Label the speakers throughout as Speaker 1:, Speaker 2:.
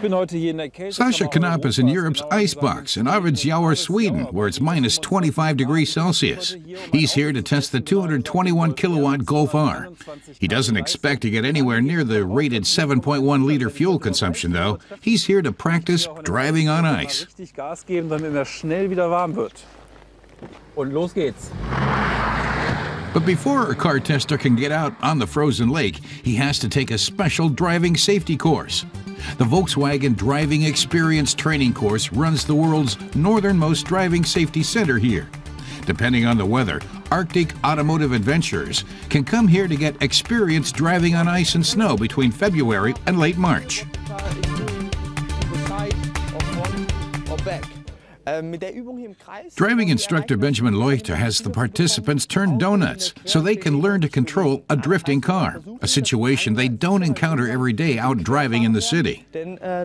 Speaker 1: Sascha Knapp is in Europe's icebox in Arvidsjaur, Sweden, where it's minus 25 degrees Celsius. He's here to test the 221 kilowatt Golf R. He doesn't expect to get anywhere near the rated 7.1 liter fuel consumption, though. He's here to practice driving on ice. But before a car tester can get out on the frozen lake, he has to take a special driving safety course. The Volkswagen Driving Experience Training Course runs the world's northernmost driving safety center here. Depending on the weather, Arctic automotive adventurers can come here to get experience driving on ice and snow between February and late March. Driving instructor Benjamin Leuchter has the participants turn donuts so they can learn to control a drifting car, a situation they don't encounter every day out driving in the city. For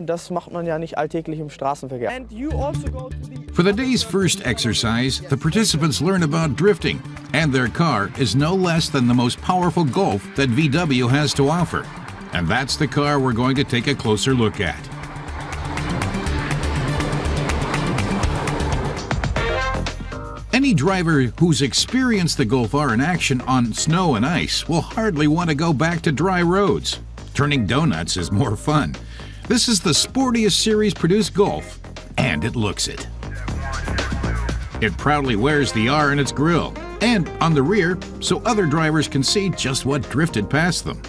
Speaker 1: the day's first exercise, the participants learn about drifting, and their car is no less than the most powerful Golf that VW has to offer. And that's the car we're going to take a closer look at. Any driver who's experienced the Golf R in action on snow and ice will hardly want to go back to dry roads. Turning donuts is more fun. This is the sportiest series-produced Golf, and it looks it. It proudly wears the R in its grille and on the rear so other drivers can see just what drifted past them.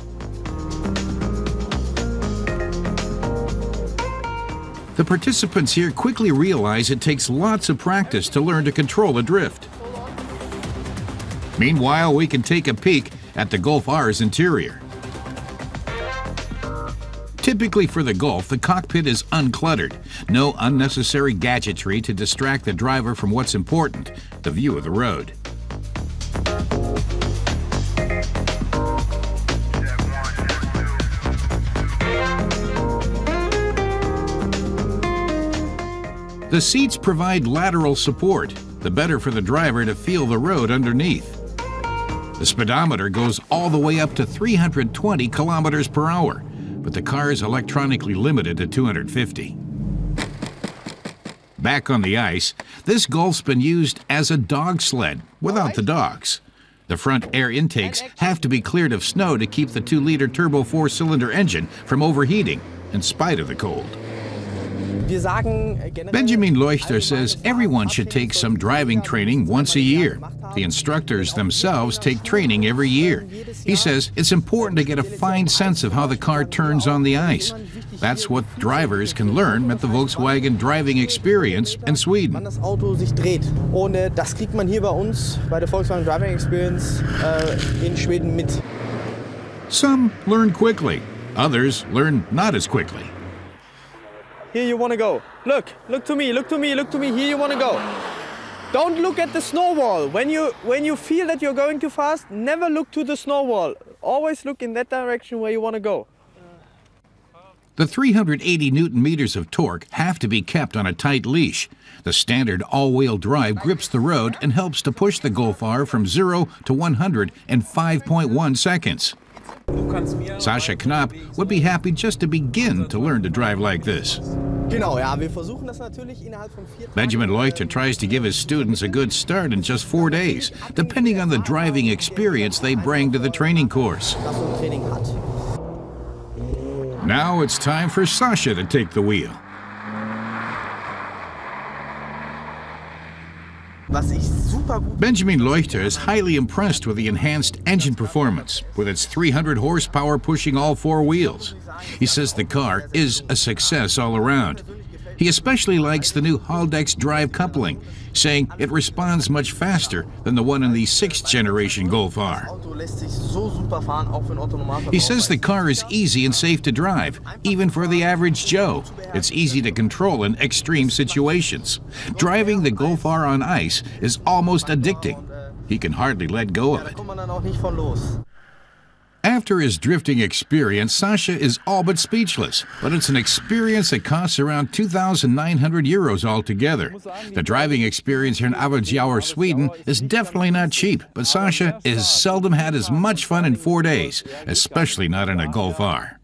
Speaker 1: The participants here quickly realize it takes lots of practice to learn to control a drift. Meanwhile, we can take a peek at the Golf R's interior. Typically for the Golf, the cockpit is uncluttered. No unnecessary gadgetry to distract the driver from what's important, the view of the road. The seats provide lateral support, the better for the driver to feel the road underneath. The speedometer goes all the way up to 320 kilometers per hour, but the car is electronically limited to 250. Back on the ice, this Golf's been used as a dog sled without the dogs. The front air intakes have to be cleared of snow to keep the 2-liter turbo 4-cylinder engine from overheating in spite of the cold. Benjamin Leuchter says everyone should take some driving training once a year. The instructors themselves take training every year. He says it's important to get a fine sense of how the car turns on the ice. That's what drivers can learn at the Volkswagen Driving Experience in Sweden.
Speaker 2: Das Auto sich dreht. Und das kriegt man hier bei uns bei der Volkswagen Driving Experience in Schweden mit.
Speaker 1: Some learn quickly, others learn not as quickly.
Speaker 2: Here you want to go. Look to me, look to me, look to me. Here you want to go. Don't look at the snow wall. When you feel that you're going too fast, never look to the snow wall. Always look in that direction where you want to go.
Speaker 1: The 380 Newton meters of torque have to be kept on a tight leash. The standard all-wheel drive grips the road and helps to push the Golf R from 0 to 100 in 5.1 seconds. Sascha Knapp would be happy just to begin to learn to drive like this. Benjamin Leuchter tries to give his students a good start in just 4 days, depending on the driving experience they bring to the training course. Now it's time for Sascha to take the wheel. Benjamin Leuchter is highly impressed with the enhanced engine performance, with its 300 horsepower pushing all 4 wheels. He says the car is a success all around. He especially likes the new Haldex drive coupling, saying it responds much faster than the one in the 6th generation Golf R. He says the car is easy and safe to drive, even for the average Joe. It's easy to control in extreme situations. Driving the Golf R on ice is almost addicting. He can hardly let go of it. After his drifting experience, Sascha is all but speechless, but it's an experience that costs around 2,900 euros altogether. The driving experience here in Arvidsjaur, Sweden is definitely not cheap, but Sascha has seldom had as much fun in 4 days, especially not in a Golf R.